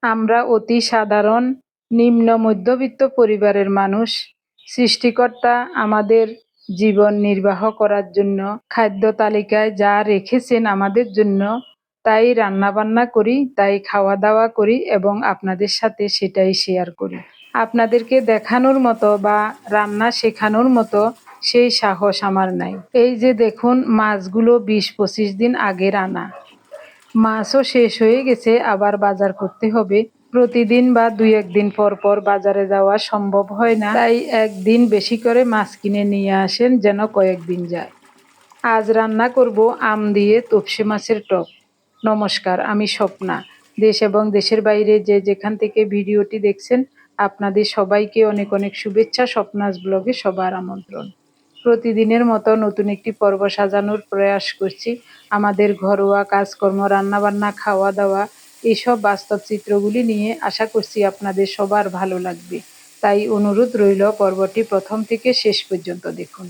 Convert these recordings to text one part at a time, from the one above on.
আমরা অতি সাধারণ নিম্ন মধ্যবিত্ত পরিবারের মানুষ। সৃষ্টিকর্তা আমাদের জীবন নির্বাহ করার জন্য খাদ্য তালিকায় যা রেখেছেন আমাদের জন্য, তাই রান্নাবান্না করি, তাই খাওয়া দাওয়া করি এবং আপনাদের সাথে সেটাই শেয়ার করি। আপনাদেরকে দেখানোর মতো বা রান্না শেখানোর মতো সেই সাহস আমার নাই। এই যে দেখুন, মাছগুলো 20-25 দিন আগের আনা। মাছও শেষ হয়ে গেছে, আবার বাজার করতে হবে। প্রতিদিন বা 2-1 দিন পর পর বাজারে যাওয়া সম্ভব হয় না, তাই একদিন বেশি করে মাছ কিনে নিয়ে আসেন যেন কয়েকদিন যায়। আজ রান্না করব আম দিয়ে তপসে মাছের টক। নমস্কার, আমি স্বপ্না। দেশ এবং দেশের বাইরে যে যেখান থেকে ভিডিওটি দেখছেন, আপনাদের সবাইকে অনেক অনেক শুভেচ্ছা। স্বপ্নাস ব্লগে সবার আমন্ত্রণ। প্রতিদিনের মতো নতুন একটি পর্ব সাজানোর প্রয়াস করছি। আমাদের ঘরোয়া কাজকর্ম, রান্নাবান্না, খাওয়া দাওয়া, এইসব বাস্তব চিত্রগুলি নিয়ে আশা করছি আপনাদের সবার ভালো লাগবে। তাই অনুরোধ রইল, পর্বটি প্রথম থেকে শেষ পর্যন্ত দেখুন।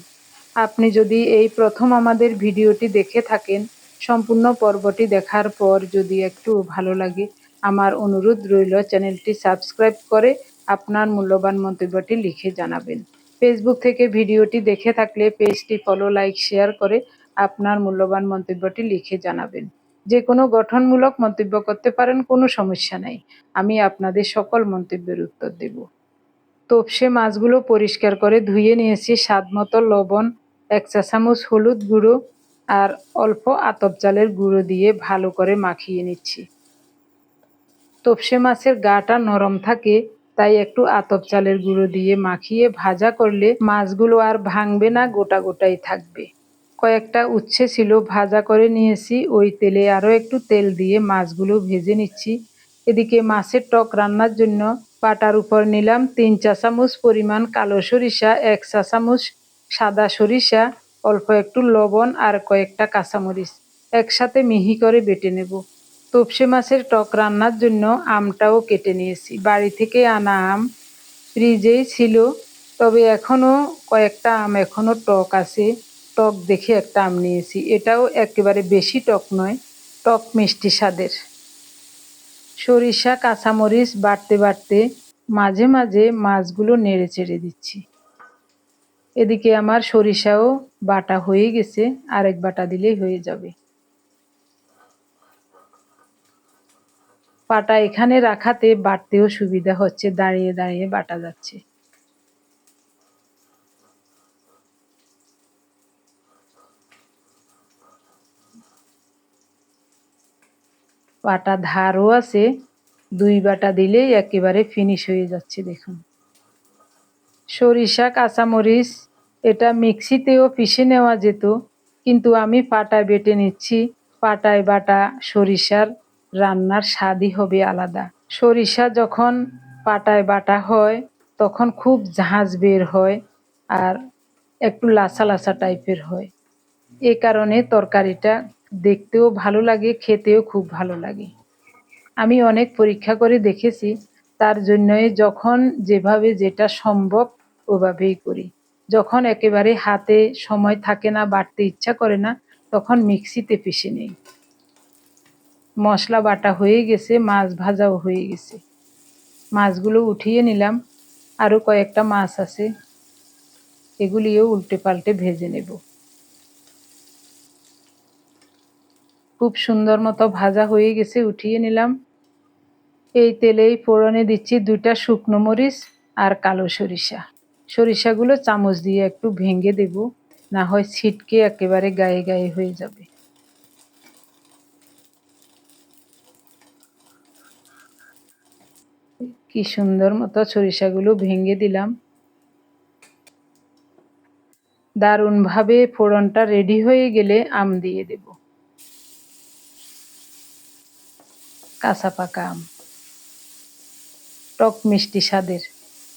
আপনি যদি এই প্রথম আমাদের ভিডিওটি দেখে থাকেন, সম্পূর্ণ পর্বটি দেখার পর যদি একটু ভালো লাগে, আমার অনুরোধ রইল চ্যানেলটি সাবস্ক্রাইব করে আপনার মূল্যবান মন্তব্যটি লিখে জানাবেন। ফেসবুক থেকে ভিডিওটি দেখে থাকলে পেজটি ফলো, লাইক, শেয়ার করে আপনার মূল্যবান মন্তব্যটি লিখে জানাবেন। যে কোনো গঠনমূলক মন্তব্য করতে পারেন, কোনো সমস্যা নাই। আমি আপনাদের সকল মন্তব্যের উত্তর দেব। তপসে মাছগুলো পরিষ্কার করে ধুয়ে নিয়েছি। স্বাদ মতো লবণ, 1 চা চামচ হলুদ গুঁড়ো আর অল্প আতপ চালের গুঁড়ো দিয়ে ভালো করে মাখিয়ে নিচ্ছি। তপসে মাছের গাটা নরম থাকে, তাই একটু আতপ চালের গুঁড়ো দিয়ে মাখিয়ে ভাজা করলে মাছগুলো আর ভাঙবে না, গোটা গোটাই থাকবে। কয়েকটা উচ্ছে ছিল, ভাজা করে নিয়েছি। ওই তেলে আরও একটু তেল দিয়ে মাছগুলো ভেজে নিচ্ছি। এদিকে মাছের টক রান্নার জন্য পাটার উপর নিলাম 3 চা চামচ পরিমাণ কালো সরিষা, 1 চা চামচ সাদা সরিষা, অল্প একটু লবণ আর কয়েকটা কাঁচামরিচ একসাথে মিহি করে বেটে নেব। তপসে মাছের টক রান্নার জন্য আমটাও কেটে নিয়েছি। বাড়ি থেকে আনা আম ফ্রিজেই ছিল, তবে এখনও কয়েকটা আম এখনও টক আছে। টক দেখে একটা আম নিয়েছি। এটাও একেবারে বেশি টক নয়, টক মিষ্টি স্বাদের। সরিষা কাঁচামরিচ বাটতে বাটতে মাঝে মাঝে মাছগুলো নেড়ে চেড়ে দিচ্ছি। এদিকে আমার সরিষাও বাটা হয়ে গেছে, আরেক বাটা দিলেই হয়ে যাবে। পাটা এখানে রাখাতে বাটতেও সুবিধা হচ্ছে, দাঁড়িয়ে দাঁড়িয়ে বাটা যাচ্ছে। পাটা ধারও আছে, 2 বাটা দিলেই একেবারে ফিনিশ হয়ে যাচ্ছে। দেখুন, সরিষা কাঁচামরিচ এটা মিক্সিতেও পিষে নেওয়া যেত, কিন্তু আমি পাটায় বেটে নিচ্ছি। পাটায় বাটা সরিষার রান্নার স্বাদই হবে আলাদা। সরিষা যখন পাটায় বাটা হয় তখন খুব ঝাঁঝ বের হয় আর একটু লাসা লাসা টাইপের হয়। এ কারণে তরকারিটা দেখতেও ভালো লাগে, খেতেও খুব ভালো লাগে। আমি অনেক পরীক্ষা করে দেখেছি, তার জন্যই যখন যেভাবে যেটা সম্ভব ওভাবেই করি। যখন একেবারে হাতে সময় থাকে না, বাটতে ইচ্ছা করে না, তখন মিক্সিতে পিষে নেই। মশলা বাটা হয়ে গেছে, মাছ ভাজাও হয়ে গেছে। মাছগুলো উঠিয়ে নিলাম। আরও কয়েকটা মাছ আছে, এগুলিও উল্টে পাল্টে ভেজে নেব। খুব সুন্দর মতো ভাজা হয়ে গেছে, উঠিয়ে নিলাম। এই তেলেই ফোড়নে দিচ্ছি 2টা শুকনো মরিচ আর কালো সরিষা। সরিষাগুলো চামচ দিয়ে একটু ভেঙে দেব, না হয় ছিটকে একেবারে গায়ে গায়ে হয়ে যাবে। কি সুন্দর মতো সরিষাগুলো ভেঙে দিলাম। দারুণভাবে ফোড়নটা রেডি হয়ে গেলে আম দিয়ে দেব। কাঁচা পাকা আম, টক মিষ্টি স্বাদের।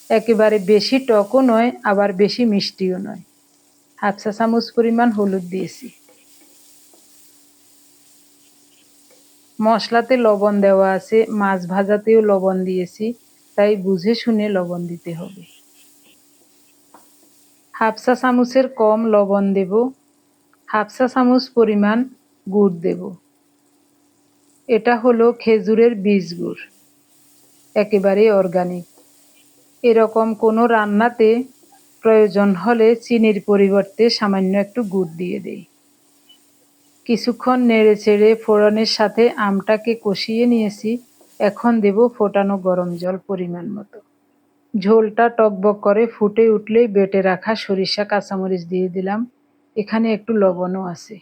একেবারে বেশি টকও নয়, আবার বেশি মিষ্টিও নয়। 1/2 চা চামচ পরিমাণ হলুদ দিয়েছি। মশলাতে লবণ দেওয়া আছে, মাছ ভাজাতেও লবণ দিয়েছি, তাই বুঝে শুনে লবণ দিতে হবে। 1/2 চা চামচের কম লবণ দেব। 1/2 চা চামচ পরিমাণ গুড় দেব। এটা হলো খেজুরের বীজ গুড়। একেবারেই অর্গানিক। এরকম কোনো রান্নাতে প্রয়োজন হলে চিনির পরিবর্তে সামান্য একটু গুড় দিয়ে দেই। কিছুক্ষণ নেড়েচেড়ে ফোড়নের সাথে আমটাকে কষিয়ে নিয়েছি। এখন দেব ফোটানো গরম জল পরিমাণ মতো। ঝোলটা টকবক করে ফুটে উঠলেই বেটে রাখা সরিষা কাঁচামরিচ দিয়ে দিলাম। এখানে একটু লবণও আছে।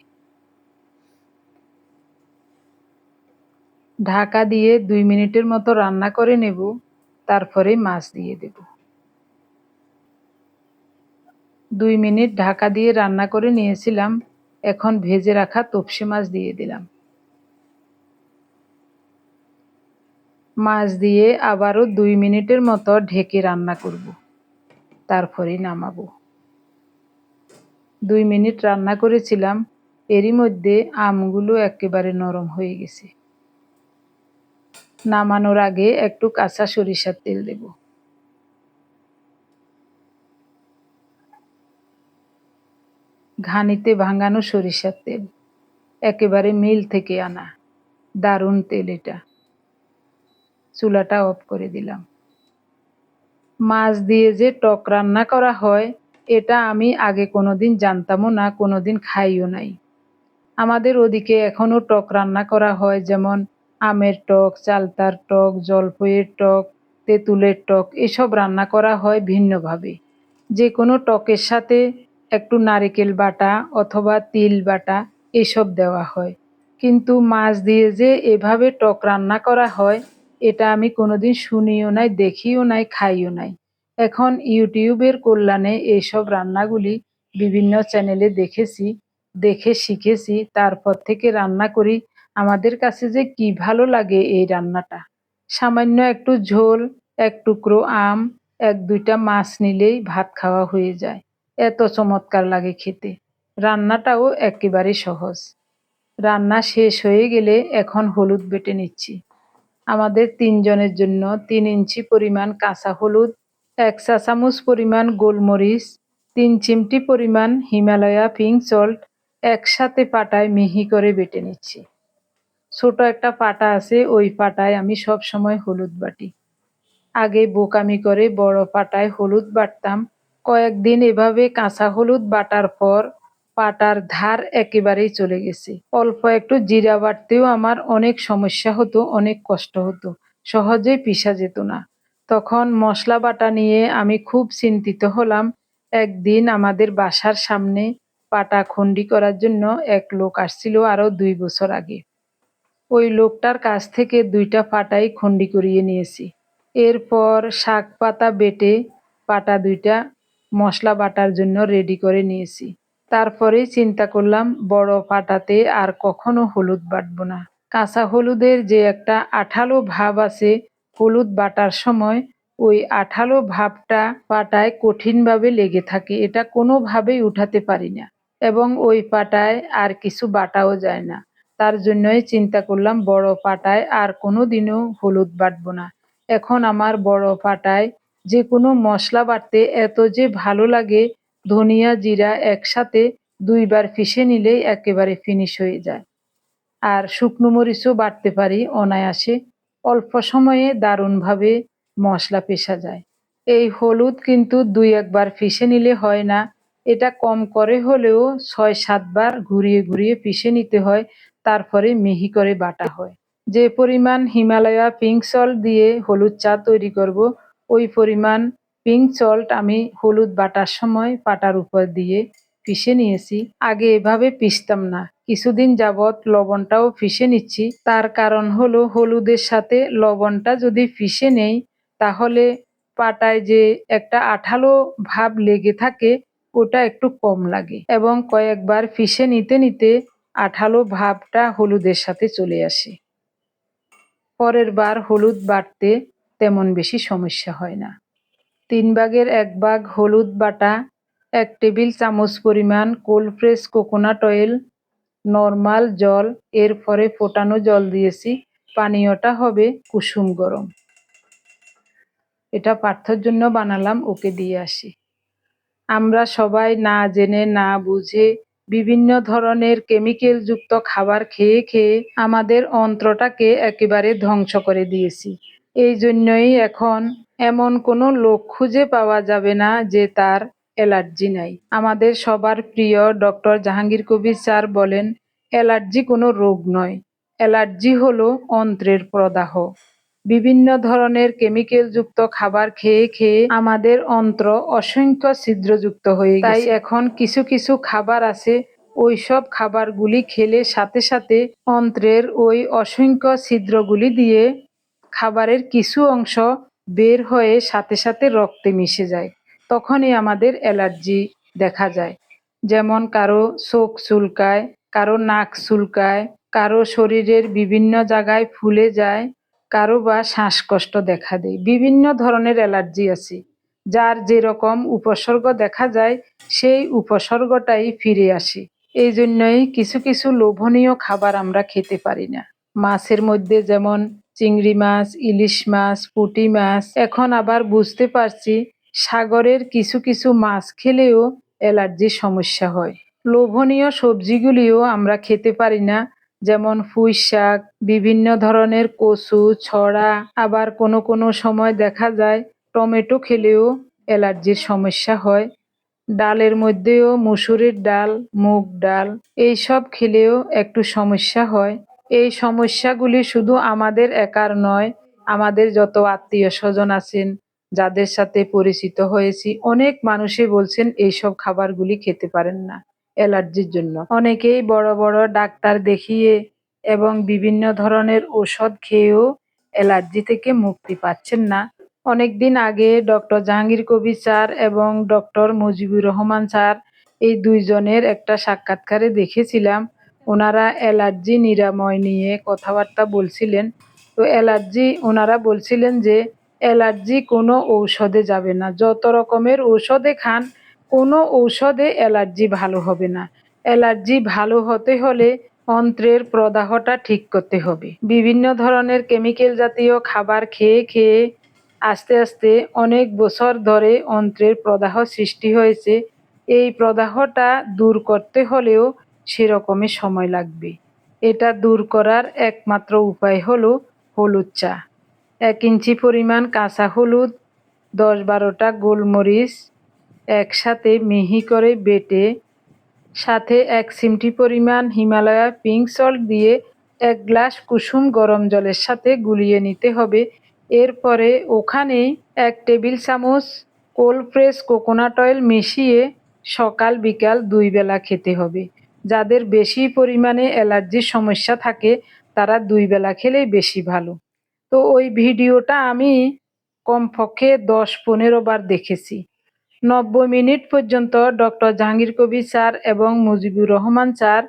ঢাকা দিয়ে 2 মিনিটের মতো রান্না করে নেব, তারপরে মাছ দিয়ে দেব। 2 মিনিট ঢাকা দিয়ে রান্না করে নিয়েছিলাম। এখন ভেজে রাখা তপসী মাছ দিয়ে দিলাম। মাছ দিয়ে আবারও 2 মিনিটের মতো ঢেকে রান্না করব, তারপরেই নামাবো। 2 মিনিট রান্না করেছিলাম, এরই মধ্যে আমগুলো একেবারে নরম হয়ে গেছে। নামানোর আগে একটু কাঁচা সরিষার তেল দেব। ঘানিতে ভাঙানো সরিষার তেল, একেবারে মিল থেকে আনা, দারুণ তেল এটা। চুলাটা অফ করে দিলাম। মাছ দিয়ে যে টক রান্না করা হয়, এটা আমি আগে কোনোদিন জানতামও না, কোনোদিন খাইও নাই। আমাদের ওদিকে এখনো টক রান্না করা হয়, যেমন আমের টক, চালতার টক, জলপাইয়ের টক, তেঁতুলের টক, এসব রান্না করা হয় ভিন্নভাবে। যে কোনো টকের সাথে একটু নারিকেল বাটা অথবা তিল বাটা এসব দেওয়া হয়। কিন্তু মাছ দিয়ে যে এভাবে টক রান্না করা হয়, এটা আমি কোনোদিন শুনিও নাই, দেখিও নাই, খাইও নাই। এখন ইউটিউবের কল্যাণে এইসব রান্নাগুলি বিভিন্ন চ্যানেলে দেখেছি, দেখে শিখেছি, তারপর থেকে রান্না করি। আমাদের কাছে যে কি ভালো লাগে এই রান্নাটা। সামান্য একটু ঝোল, এক টুকরো আম, 1-2টা মাছ নিলেই ভাত খাওয়া হয়ে যায়। এত চমৎকার লাগে খেতে। রান্নাটাও একেবারে সহজ। রান্না শেষ হয়ে গেলে এখন হলুদ বেটে নিচ্ছি। আমাদের 3 জনের জন্য 3 ইঞ্চি পরিমাণ কাঁচা হলুদ, 1 চা চামচ পরিমাণ গোলমরিচ, 3 চিমটি পরিমাণ হিমালয়া পিঙ্ক সল্ট একসাথে পাটায় মিহি করে বেটে নিচ্ছি। ছোট একটা পাটা আছে, ওই পাটায় আমি সব সময় হলুদ বাটি। আগে বোকামি করে বড় পাটায় হলুদ বাটতাম। কয়েকদিন এভাবে কাঁচা হলুদ বাটার পর পাটার ধার একেবারেই চলে গেছে। অল্প একটু জিরা বাটতেও আমার অনেক সমস্যা হতো, অনেক কষ্ট হতো, সহজেই পিষা যেত না। তখন মশলা বাটা নিয়ে আমি খুব চিন্তিত হলাম। একদিন আমাদের বাসার সামনে পাটা খন্ডি করার জন্য এক লোক আসছিল, আরো 2 বছর আগে। ওই লোকটার কাছ থেকে 2টা পাটাই খন্ডি করিয়ে নিয়েছি। এরপর শাক পাতা বেটে পাটা 2টা মশলা বাটার জন্য রেডি করে নিয়েছি। তারপরেই চিন্তা করলাম, বড় পাটাতে আর কখনো হলুদ বাটবো না। কাঁচা হলুদের যে একটা আঠালো ভাব আছে হলুদ বাটার সময়, ওই আঠালো ভাবটা পাটায় কঠিনভাবে লেগে থাকে, এটা কোনোভাবেই উঠাতে পারি না, এবং ওই পাটায় আর কিছু বাটাও যায় না। তার জন্যই চিন্তা করলাম বড় পাটায় আর কোনোদিনও হলুদ বাটবো না। এখন আমার বড় পাটায় যে কোনো মশলা বাটতে এত যে ভালো লাগে, ধনিয়া জিরা একসাথে 2 বার পিষে নিলেই একেবারে ফিনিশ হয়ে যায়। আর শুকনো মরিচও বাটতে পারি অনায়াসে। অল্প সময়ে দারুণভাবে মশলা পেষা যায়। এই হলুদ কিন্তু 2-1 বার পিষে নিলে হয় না, এটা কম করে হলেও 6-7 বার ঘুরিয়ে ঘুরিয়ে পিষে নিতে হয়, তারপরে মিহি করে বাটা হয়। যে পরিমাণ হিমালয়া পিঙ্ক সল্ট দিয়ে হলুদ চা তৈরি করব, ওই পরিমাণ পিঙ্ক সল্ট আমি হলুদ বাটার সময় পাটার উপর দিয়ে পিষে নিয়েছি। আগে এভাবে পিষতাম না, কিছুদিন যাবৎ লবণটাও পিষে নিচ্ছি। তার কারণ হলো হলুদের সাথে লবণটা যদি পিষে নেই, তাহলে পাটায় যে একটা আঠালো ভাব লেগে থাকে, ওটা একটু কম লাগে, এবং কয়েকবার পিষে নিতে নিতে আঠালো ভাবটা হলুদের সাথে চলে আসে। পরের বার হলুদ বাটতে তেমন বেশি সমস্যা হয় না। 3 ভাগের 1 ভাগ হলুদ বাটা, 1 টেবিল চামচ পরিমাণ cold press coconut oil, normal জল, এরপরে ফোটানো জল দিয়েছি। পানীয়টা হবে কুসুম গরম। এটা পার্থর জন্য বানালাম, ওকে দিয়ে আসি। আমরা সবাই না জেনে না বুঝে বিভিন্ন ধরনের কেমিক্যাল যুক্ত খাবার খেয়ে খেয়ে আমাদের অন্ত্রটাকে একেবারে ধ্বংস করে দিয়েছি। এই জন্যই এখন এমন কোনো লোক খুঁজে পাওয়া যাবে না যে তার অ্যালার্জি নাই। আমাদের সবার প্রিয় ডক্টর জাহাঙ্গীর কবির স্যার বলেন, অ্যালার্জি কোনো রোগ নয়, অ্যালার্জি হলো অন্ত্রের প্রদাহ। বিভিন্ন ধরনের কেমিক্যালযুক্ত খাবার খেয়ে খেয়ে আমাদের অন্ত্র অসংখ্য ছিদ্রযুক্ত হয়ে গেছে। তাই এখন কিছু কিছু খাবার আছে, ওইসব খাবারগুলি খেলে সাথে সাথে অন্ত্রের ওই অসংখ্য ছিদ্রগুলি দিয়ে খাবারের কিছু অংশ বের হয়ে সাথে সাথে রক্তে মিশে যায়। তখনই আমাদের অ্যালার্জি দেখা যায়। যেমন কারো চোখ চুলকায়, কারো নাক চুলকায়, কারো শরীরের বিভিন্ন জায়গায় ফুলে যায়, কারো বা শ্বাসকষ্ট দেখা দেয়। বিভিন্ন ধরনের অ্যালার্জি আছে, যার যেরকম উপসর্গ দেখা যায় সেই উপসর্গটাই ফিরে আসে। এই জন্যই কিছু কিছু লোভনীয় খাবার আমরা খেতে পারি না। মাছের মধ্যে যেমন চিংড়ি মাছ, ইলিশ মাছ, পুঁটি মাছ। এখন আবার বুঝতে পারছি সাগরের কিছু কিছু মাছ খেলেও অ্যালার্জির সমস্যা হয়। লোভনীয় সবজিগুলিও আমরা খেতে পারি না, যেমন পুঁই শাক, বিভিন্ন ধরনের কচু, ছড়া। আবার কোনো কোনো সময় দেখা যায় টমেটো খেলেও অ্যালার্জির সমস্যা হয়। ডালের মধ্যেও মসুরের ডাল, মুগ ডাল এইসব খেলেও একটু সমস্যা হয়। এই সমস্যাগুলি শুধু আমাদের একার নয়, আমাদের যত আত্মীয় স্বজন আছেন, যাদের সাথে পরিচিত হয়েছি, অনেক মানুষই বলছেন এইসব খাবারগুলি খেতে পারেন না অ্যালার্জির জন্য। অনেকেই বড় বড় ডাক্তার দেখিয়ে এবং বিভিন্ন ধরনের ওষুধ খেয়েও অ্যালার্জি থেকে মুক্তি পাচ্ছেন না। অনেকদিন আগে ডক্টর জাহাঙ্গীর কবির স্যার এবং ডক্টর মুজিবুর রহমান স্যার এই দুইজনের একটা সাক্ষাৎকারে দেখেছিলাম, ওনারা অ্যালার্জি নিরাময় নিয়ে কথাবার্তা বলছিলেন। তো অ্যালার্জি ওনারা বলছিলেন যে অ্যালার্জি কোনো ঔষধে যাবে না, যত রকমের ঔষধে খান কোনো ঔষধে অ্যালার্জি ভালো হবে না। অ্যালার্জি ভালো হতে হলে অন্ত্রের প্রদাহটা ঠিক করতে হবে। বিভিন্ন ধরনের কেমিক্যাল জাতীয় খাবার খেয়ে খেয়ে আস্তে আস্তে অনেক বছর ধরে অন্ত্রের প্রদাহ সৃষ্টি হয়েছে। এই প্রদাহটা দূর করতে হলেও সেরকমই সময় লাগবে। এটা দূর করার একমাত্র উপায় হলো হলুদ চা। 1 ইঞ্চি পরিমাণ কাঁচা হলুদ, 10-12টা গোলমরিচ একসাথে মিহি করে বেটে সাথে 1 চিমটি পরিমাণ হিমালয়া পিঙ্ক সল্ট দিয়ে 1 গ্লাস কুসুম গরম জলের সাথে গুলিয়ে নিতে হবে। এরপরে ওখানেই 1 টেবিল চামচ কোল্ড প্রেস কোকোনাট অয়েল মিশিয়ে সকাল বিকাল 2 বেলা খেতে হবে। যাদের বেশি পরিমাণে অ্যালার্জির সমস্যা থাকে তারা 2 বেলা খেলেই বেশি ভালো। তো ওই ভিডিওটা আমি কমপক্ষে 10-15 বার দেখেছি। 90 মিনিট পর্যন্ত ডক্টর জাহাঙ্গীর কবির স্যার এবং মুজিবুর রহমান স্যার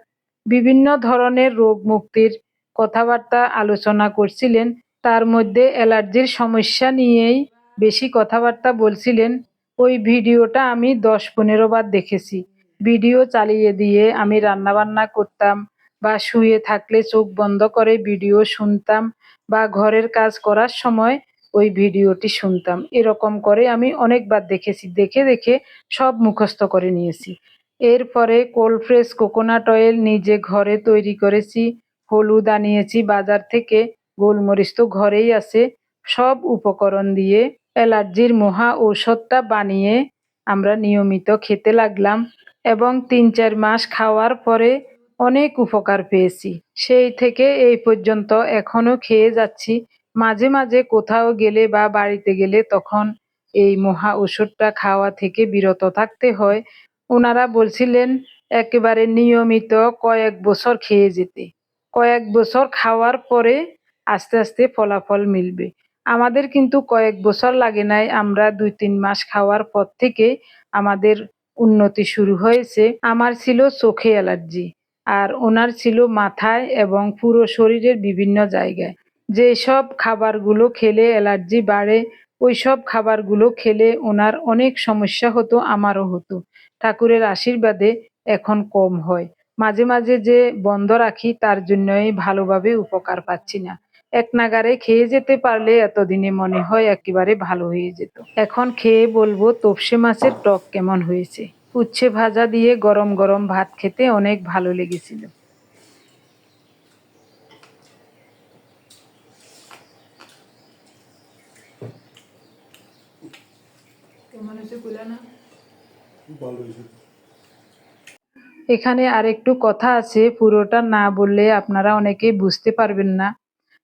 বিভিন্ন ধরনের রোগ মুক্তির কথাবার্তা আলোচনা করছিলেন। তার মধ্যে অ্যালার্জির সমস্যা নিয়েই বেশি কথাবার্তা বলছিলেন। ওই ভিডিওটা আমি 10-15 বার দেখেছি। ভিডিও চালিয়ে দিয়ে আমি রান্নাবান্না করতাম বা শুয়ে থাকলে চোখ বন্ধ করে ভিডিও শুনতাম বা ঘরের কাজ করার সময় ওই ভিডিওটি শুনতাম। এরকম করে আমি অনেকবার দেখেছি। দেখে দেখে সব মুখস্থ করে নিয়েছি। এরপরে কোল্ড প্রেস কোকোনাট অয়েল নিজে ঘরে তৈরি করেছি, হলুদ আনিয়েছি বাজার থেকে, গোলমরিচ তো ঘরেই আছে। সব উপকরণ দিয়ে অ্যালার্জির মহা ঔষধটা বানিয়ে আমরা নিয়মিত খেতে লাগলাম এবং 3-4 মাস খাওয়ার পরে অনেক উপকার পেয়েছি। সেই থেকে এই পর্যন্ত এখনো খেয়ে যাচ্ছি। মাঝে মাঝে কোথাও গেলে বা বাড়িতে গেলে তখন এই মহা ওষুধটা খাওয়া থেকে বিরত থাকতে হয়। ওনারা বলছিলেন একেবারে নিয়মিত কয়েক বছর খেয়ে যেতে। কয়েক বছর খাওয়ার পরে আস্তে আস্তে ফলাফল মিলবে। আমাদের কিন্তু কয়েক বছর লাগে নাই, আমরা 2-3 মাস খাওয়ার পর থেকে আমাদের উন্নতি শুরু হয়েছে। আমার ছিল চোখে অ্যালার্জি আর ওনার ছিল মাথায় এবং পুরো শরীরের বিভিন্ন জায়গায়। যেসব খাবারগুলো খেলে অ্যালার্জি বাড়ে ওইসব খাবারগুলো খেলে ওনার অনেক সমস্যা হতো, আমারও হতো। ঠাকুরের আশীর্বাদে এখন কম হয়। মাঝে মাঝে যে বন্ধ রাখি তার জন্যই ভালোভাবে উপকার পাচ্ছি না। এক নাগারে খেয়ে যেতে পারলে এতদিনে মনে হয় একেবারে ভালো হয়ে যেত। এখন খেয়ে বলবো তপসে মাছের টক কেমন হয়েছে। উচ্ছে ভাজা দিয়ে গরম গরম ভাত খেতে অনেক ভালো লেগেছিল। এখানে আরেকটু কথা আছে, পুরোটা না বললে আপনারা অনেকেই বুঝতে পারবেন না।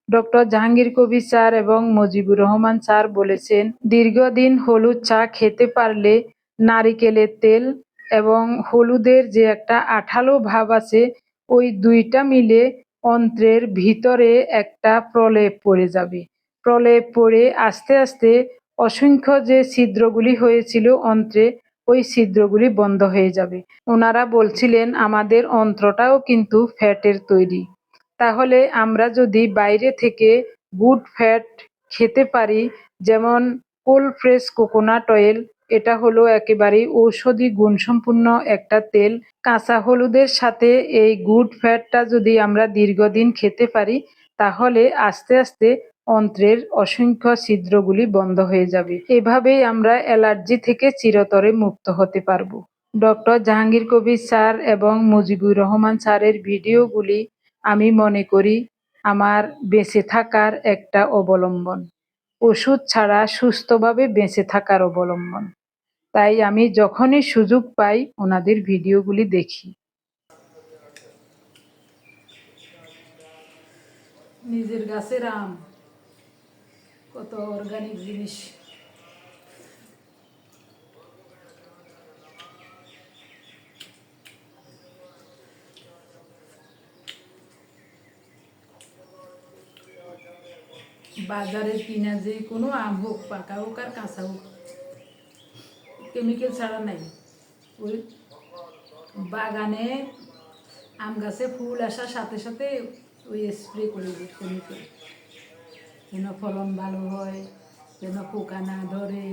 ডক্টর জাহাঙ্গীর কবির স্যার এবং মুজিবুর রহমান স্যার বলেছেন, দীর্ঘদিন হলুদ চা খেতে পারলে নারিকেলের তেল এবং হলুদের যে একটা আঠালো ভাব আছে, ওই দুইটা মিলে অন্ত্রের ভিতরে একটা প্রলেপ পড়ে যাবে। প্রলেপ পড়ে আস্তে আস্তে অসংখ্য যে ছিদ্রগুলি হয়েছিল অন্ত্রে, ওই ছিদ্রগুলি বন্ধ হয়ে যাবে। ওনারা বলছিলেন আমাদের অন্ত্রটাও কিন্তু ফ্যাটের তৈরি। তাহলে আমরা যদি বাইরে থেকে গুড ফ্যাট খেতে পারি, যেমন কোল্ড প্রেস কোকোনাট অয়েল, এটা হলো একেবারেই ঔষধি গুণসম্পন্ন একটা তেল। কাঁচা হলুদের সাথে এই গুড ফ্যাটটা যদি আমরা দীর্ঘদিন খেতে পারি, তাহলে আস্তে আস্তে অন্ত্রের অসংখ্য ছিদ্রগুলি বন্ধ হয়ে যাবে। এভাবেই আমরা অ্যালার্জি থেকে চিরতরে মুক্ত হতে পারবো। ডক্টর জাহাঙ্গীর কবির স্যার এবং মুজিবুর রহমান স্যারের ভিডিওগুলি আমি মনে করি আমার বেঁচে থাকার একটা অবলম্বন, ওষুধ ছাড়া সুস্থভাবে বেঁচে থাকার অবলম্বন। তাই আমি যখনই সুযোগ পাই ওনাদের ভিডিওগুলি দেখি। নিজের গাছের আম, কত অর্গানিক জিনিস। বাজারে কিনা যে কোনো আম হোক, পাকা হোক আর কাঁচা হোক, কেমিক্যাল ছাড়া নাই। ওই বাগানে আম গাছে ফুল আসার সাথে সাথে ওই স্প্রে করে দিই কেমিক্যাল, যেন ফলন ভালো হয়, যেন পোকা না ধরে।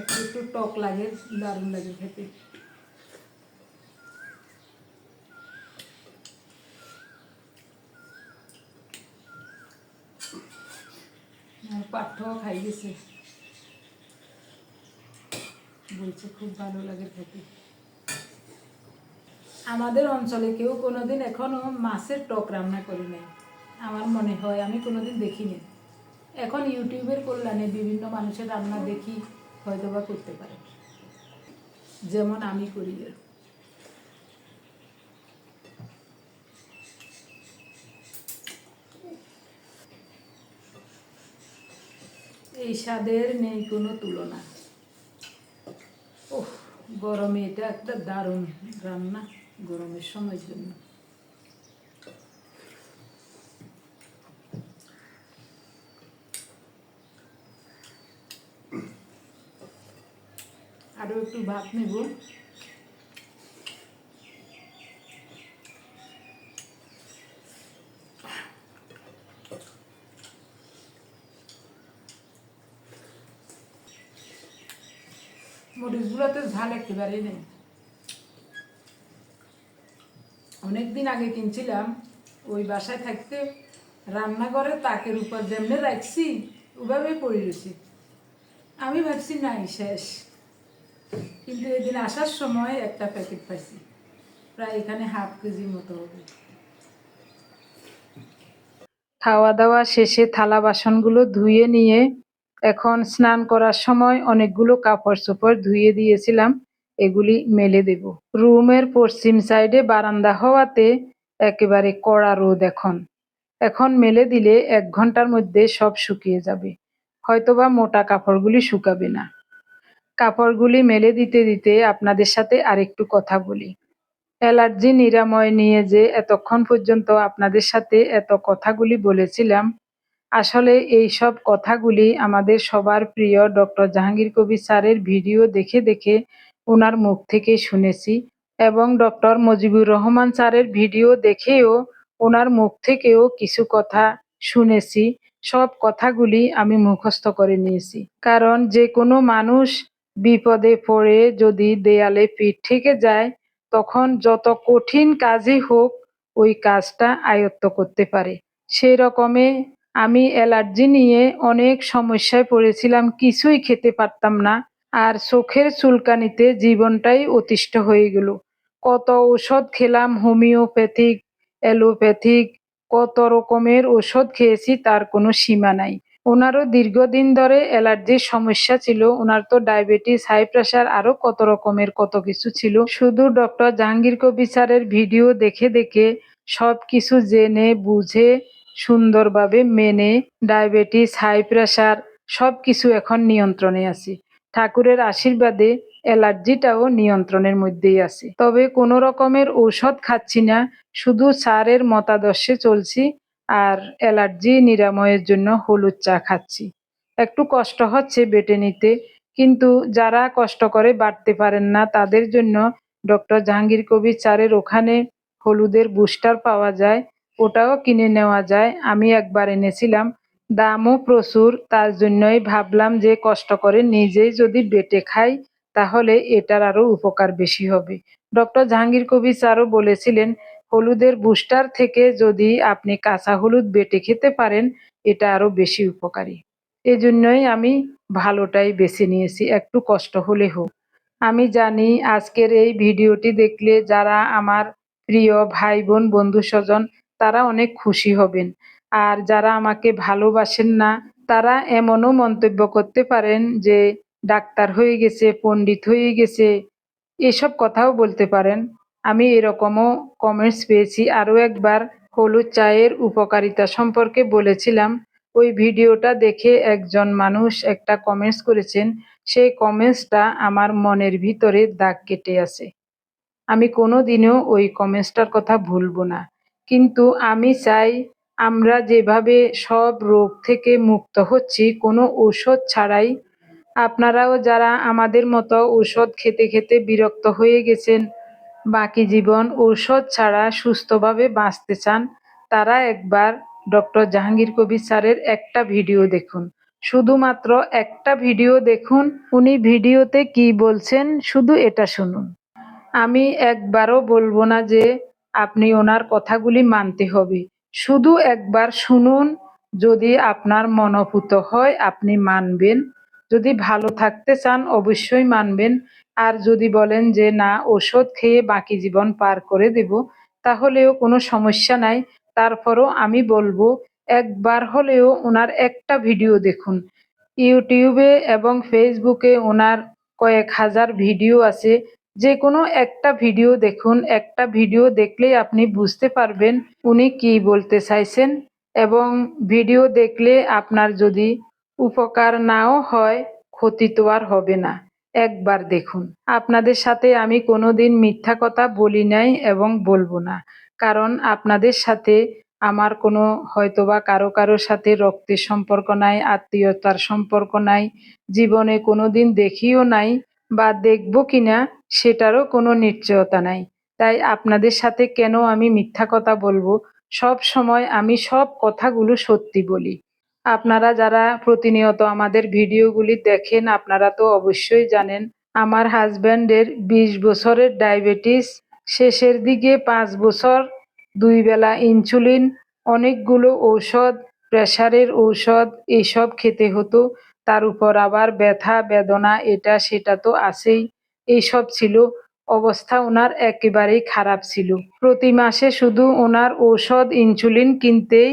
একটু একটু টক লাগে, দারুণ লাগে খেতে। পাঠ্য খাই গেছে, বলছে খুব ভালো লাগে খেতে। আমাদের অঞ্চলে কেউ কোনোদিন এখনো মাছের টক রান্না করে নাই, আমার মনে হয়, আমি কোনোদিন দেখিনি। এখন ইউটিউবের কল্যাণে বিভিন্ন মানুষের রান্না দেখি, হয়তো বা করতে পারে, যেমন আমি করি। এই স্বাদের নেই কোনো তুলনা। ওহ, গরমে এটা একটা দারুণ রান্না, গরমের সময়ের জন্য। আরও একটু ভাত নেব। মরিচগুলোতে ঝাল একেবারেই নেই। অনেকদিন আগে কিনছিলাম, ওই বাসায় থাকতে রান্নাঘরে তাকের উপর যেমনি রাখছি ওভাবে পড়ে রয়েছি। আমি ভাবছি নাই শেষ, কিন্তু এদিন আসার সময় একটা প্যাকেট পাইছি, প্রায় এখানে হাফ কেজি মতো হবে। খাওয়া দাওয়া শেষে থালা বাসনগুলো ধুয়ে নিয়ে এখন স্নান করার সময় অনেকগুলো কাপড় চোপড় ধুয়ে দিয়েছিলাম, এগুলি মেলে দেব। রুমের পশ্চিম সাইডে বারান্দা হওয়াতে একেবারে কড়া রোদ। এখন মেলে দিলে 1 ঘন্টার মধ্যে সব শুকিয়ে যাবে, হয়তোবা মোটা কাপড়গুলি শুকাবে না। কাপড়গুলি মেলে দিতে দিতে আপনাদের সাথে আরেকটু কথা বলি। অ্যালার্জি নিরাময় নিয়ে যে এতক্ষণ পর্যন্ত আপনাদের সাথে এত কথাগুলি বলেছিলাম, আসলে এই সব কথাগুলি আমাদের সবার প্রিয় ডক্টর জাহাঙ্গীর কবির স্যারের ভিডিও দেখে দেখে ওনার মুখ থেকে শুনেছি, এবং ডক্টর মুজিবুর রহমান স্যারের ভিডিও দেখেও ওনার মুখ থেকেও কিছু কথা শুনেছি। সব কথাগুলি আমি মুখস্থ করে নিয়েছি, কারণ যে কোনো মানুষ বিপদে পড়ে যদি দেয়ালে পিঠ থেকে যায়, তখন যত কঠিন কাজই হোক ওই কাজটা আয়ত্ত করতে পারে। সেই রকমে আমি অ্যালার্জি নিয়ে অনেক সমস্যায় পড়েছিলাম, কিছুই খেতে পারতাম না। আর চোখের চুলকানিতে জীবনটাই অতিষ্ঠ হয়ে গেল। কত ওষুধ খেলাম, হোমিওপ্যাথিক, অ্যালোপ্যাথিক, কত রকমের ওষুধ খেয়েছি, তার কোনো সীমা নাই। ওনারও দীর্ঘদিন ধরে অ্যালার্জির সমস্যা ছিল। ওনার তো ডায়াবেটিস, হাই প্রেশার, আরো কত রকমের কত কিছু ছিল। শুধু ডক্টর জাহাঙ্গীর কবির স্যারের ভিডিও দেখে দেখে সব কিছু জেনে বুঝে সুন্দরভাবে মেনে ডায়াবেটিস, হাই প্রেশার সব কিছু এখন নিয়ন্ত্রণে আছি। ঠাকুরের আশীর্বাদে অ্যালার্জিটাও নিয়ন্ত্রণের মধ্যেই আছে। তবে কোনো রকমের ঔষধ খাচ্ছি না, শুধু স্যারের মতাদর্শে চলছি। আর অ্যালার্জি নিরাময়ের জন্য হলুদ চা খাচ্ছি। একটু কষ্ট হচ্ছে বেটে নিতে, কিন্তু যারা কষ্ট করে বাটতে পারেন না তাদের জন্য ডক্টর জাহাঙ্গীর কবির স্যারের ওখানে হলুদের বুস্টার পাওয়া যায়, ওটাও কিনে নেওয়া যায়। আমি একবার এনেছিলাম, দামও প্রচুর, তার জন্যই ভাবলাম যে কষ্ট করে নিজেই যদি বেটে খাই তাহলে এটার আরো উপকার বেশি হবে। ডক্টর জাহাঙ্গীর কবির স্যারও বলেছিলেন হলুদের বুস্টার থেকে যদি আপনি কাঁচা হলুদ বেটে খেতে পারেন এটা আরো বেশি উপকারী। এজন্যই আমি ভালোটাই বেছে নিয়েছি, একটু কষ্ট হলে হোক। আমি জানি আজকের এই ভিডিওটি দেখলে যারা আমার প্রিয় ভাই বোন, বন্ধু স্বজন, তারা অনেক খুশি হবেন। আর যারা আমাকে ভালোবাসেন না তারা এমনও মন্তব্য করতে পারেন যে ডাক্তার হয়ে গেছে, পণ্ডিত হয়ে গেছে, এসব কথাও বলতে পারেন। আমি এরকমও কমেন্টস পেয়েছি। আরও একবার হলুদ চায়ের উপকারিতা সম্পর্কে বলেছিলাম, ওই ভিডিওটা দেখে একজন মানুষ একটা কমেন্টস করেছেন, সেই কমেন্টসটা আমার মনের ভিতরে দাগ কেটে আছে। আমি কোনোদিনও ওই কমেন্টসটার কথা ভুলব না। কিন্তু আমি চাই আমরা যেভাবে সব রোগ থেকে মুক্ত হচ্ছি কোনো ঔষধ ছাড়াই, আপনারাও যারা আমাদের মতো ঔষধ খেতে খেতে বিরক্ত হয়ে গেছেন, বাকি জীবন ঔষধ ছাড়া সুস্থভাবে বাঁচতে চান, তারা একবার ডক্টর জাহাঙ্গীর কবির স্যারের একটা ভিডিও দেখুন। শুধুমাত্র একটা ভিডিও দেখুন, উনি ভিডিওতে কি বলছেন শুধু এটা শুনুন। আমি একবারও বলবো না যে আপনি ওনার কথাগুলি মানতে হবে। শুধু একবার শুনুন, যদি আপনার মনোপুত হয় আপনি মানবেন। যদি ভালো থাকতে চান অবশ্যই মানবেন। আর যদি বলেন যে না ওষুধ খেয়ে বাকি জীবন পার করে দেব, তাহলেও কোনো সমস্যা নাই। তারপরও আমি বলবো একবার হলেও ওনার একটা ভিডিও দেখুন। ইউটিউবে এবং ফেসবুকে ওনার কয়েক হাজার ভিডিও আছে, যে কোনো একটা ভিডিও দেখুন। একটা ভিডিও দেখলেই আপনি বুঝতে পারবেন উনি কি বলতে চাইছেন। এবং ভিডিও দেখলে আপনার যদি উপকার নাও হয়, ক্ষতি তো আর হবে না। একবার দেখুন। আপনাদের সাথে আমি কোনোদিন মিথ্যা কথা বলি নাই এবং বলবো না। কারণ আপনাদের সাথে আমার কোনো হয়তোবা কারো কারোর সাথে রক্তের সম্পর্ক নাই, আত্মীয়তার সম্পর্ক নাই, জীবনে কোনোদিন দেখিও নাই, বা দেখব কিনা সেটারও কোনো নিশ্চয়তা নাই। তাই আপনাদের সাথে কেন আমি মিথ্যা কথা বলবো? সব সময় আমি সব কথাগুলো সত্যি বলি। আপনারা যারা প্রতিনিয়ত আমাদের ভিডিওগুলি দেখেন আপনারা তো অবশ্যই জানেন আমার হাজব্যান্ডের 20 বছরের ডায়াবেটিস, শেষের দিকে 5 বছর 2 বেলা ইনসুলিন, অনেকগুলো ঔষধ, প্রেসারের ঔষধ এইসব খেতে হতো। তার উপর আবার ব্যথা বেদনা এটা সেটা তো আছেই। এইসব ছিল, অবস্থা ওনার একেবারেই খারাপ ছিল। প্রতি মাসে শুধু ওনার ঔষধ ইনসুলিন কিনতেই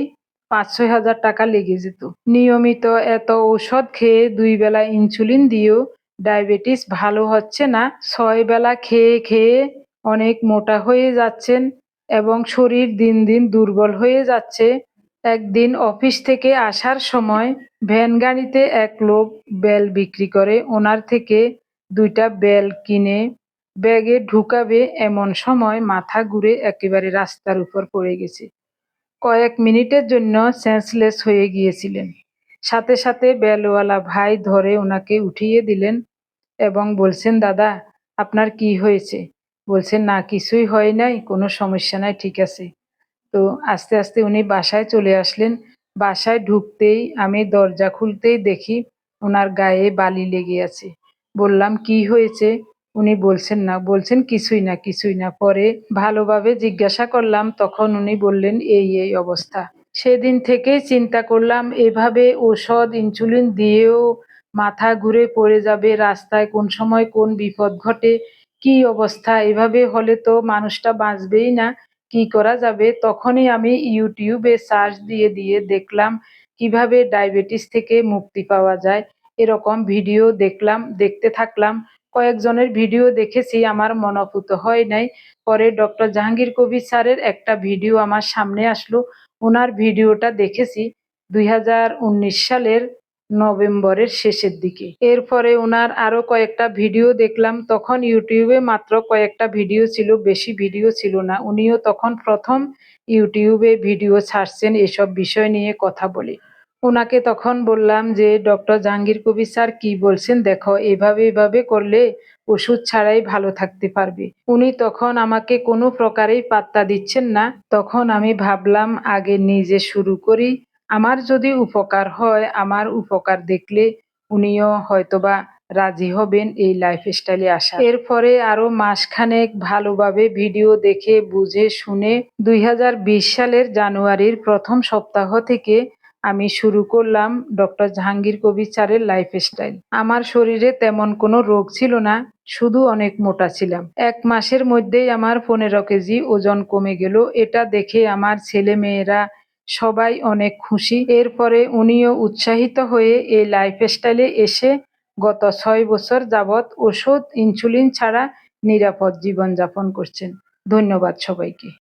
5-6 হাজার টাকা লেগে যেত। নিয়মিত এত ঔষধ খেয়ে 2 বেলা ইনসুলিন দিয়েও ডায়াবেটিস ভালো হচ্ছে না। 6 বেলা খেয়ে খেয়ে অনেক মোটা হয়ে যাচ্ছেন এবং শরীর দিন দিন দুর্বল হয়ে যাচ্ছে। একদিন অফিস থেকে আসার সময় ভ্যান গাড়িতে এক লোক বেল বিক্রি করে, ওনার থেকে 2টা বেল কিনে ব্যাগে ঢুকাবে এমন সময় মাথা ঘুরে একেবারে রাস্তার উপর পড়ে গেছে। কয়েক মিনিটের জন্য সেন্সলেস হয়ে গিয়েছিলেন। সাথে সাথে বেলওয়ালা ভাই ধরে ওনাকে উঠিয়ে দিলেন এবং বলছেন, দাদা আপনার কি হয়েছে? বলছেন, না কিছুই হয় নাই, কোনো সমস্যা নাই, ঠিক আছে। তো আস্তে আস্তে উনি বাসায় চলে আসলেন। বাসায় ঢুকতেই আমি দরজা খুলতেই দেখি ওনার গায়ে বালি লেগে আছে। বললাম কি হয়েছে? উনি বলছেন কিছুই না কিছুই না। পরে ভালোভাবে জিজ্ঞাসা করলাম, তখন উনি বললেন এই এই অবস্থা। সেদিন থেকেই চিন্তা করলাম এভাবে ওষুধ ইনসুলিন দিয়েও মাথা ঘুরে পড়ে যাবে, রাস্তায় কোন সময় কোন বিপদ ঘটে, কি অবস্থা, এভাবে হলে তো মানুষটা বাঁচবেই না, কি করা যাবে। তখনই আমি ইউটিউবে সার্চ দিয়ে দিয়ে দেখলাম কিভাবে ডায়াবেটিস থেকে মুক্তি পাওয়া যায়। এরকম ভিডিও দেখলাম, দেখতে থাকলাম। কয়েকজনের ভিডিও দেখেছি, আমার মনোপুত হয় নাই। পরে ডক্টর জাহাঙ্গীর কবির স্যারের একটা ভিডিও আমার সামনে আসলো। ওনার ভিডিওটা দেখেছি 2019 সালের নভেম্বরের শেষের দিকে। এরপরে ওনার আরো কয়েকটা ভিডিও দেখলাম। তখন ইউটিউবে মাত্র কয়েকটা ভিডিও ছিল, বেশি ভিডিও ছিল না। উনিও তখন প্রথম ইউটিউবে ভিডিও ছাড়ছেন এসব বিষয় নিয়ে কথা বলে। ওনাকে তখন বললাম যে, ডক্টর জাহাঙ্গীর কবির স্যার কি বলছেন দেখো, এভাবে এভাবে করলে ওষুধ ছাড়াই ভালো থাকতে পারবে। উনি তখন আমাকে কোনো প্রকারেই পাত্তা দিচ্ছেন না। তখন আমি ভাবলাম আগে নিজে শুরু করি, আমার যদি উপকার হয়, আমার উপকার দেখলে উনিও হয়তোবা রাজি হবেন এই লাইফস্টাইলে আসা। এরপরে আরো মাসখানেক ভালোভাবে ভিডিও দেখে বুঝে শুনে 2020 সালের জানুয়ারির প্রথম সপ্তাহ থেকে আমি শুরু করলাম ডক্টর জাহাঙ্গীর কবির স্যারের লাইফস্টাইল। আমার শরীরে তেমন কোনো রোগ ছিল না, শুধু অনেক মোটা ছিলাম। 1 মাসের মধ্যেই আমার 15 কেজি ওজন কমে গেল। এটা দেখে আমার ছেলে মেয়েরা সবাই অনেক খুশি। এরপরে উনিও উৎসাহিত হয়ে এই লাইফস্টাইলে এসে গত 6 বছর যাবৎ ওষুধ ইনসুলিন ছাড়া নিরাপদ জীবনযাপন করছেন। ধন্যবাদ সবাইকে।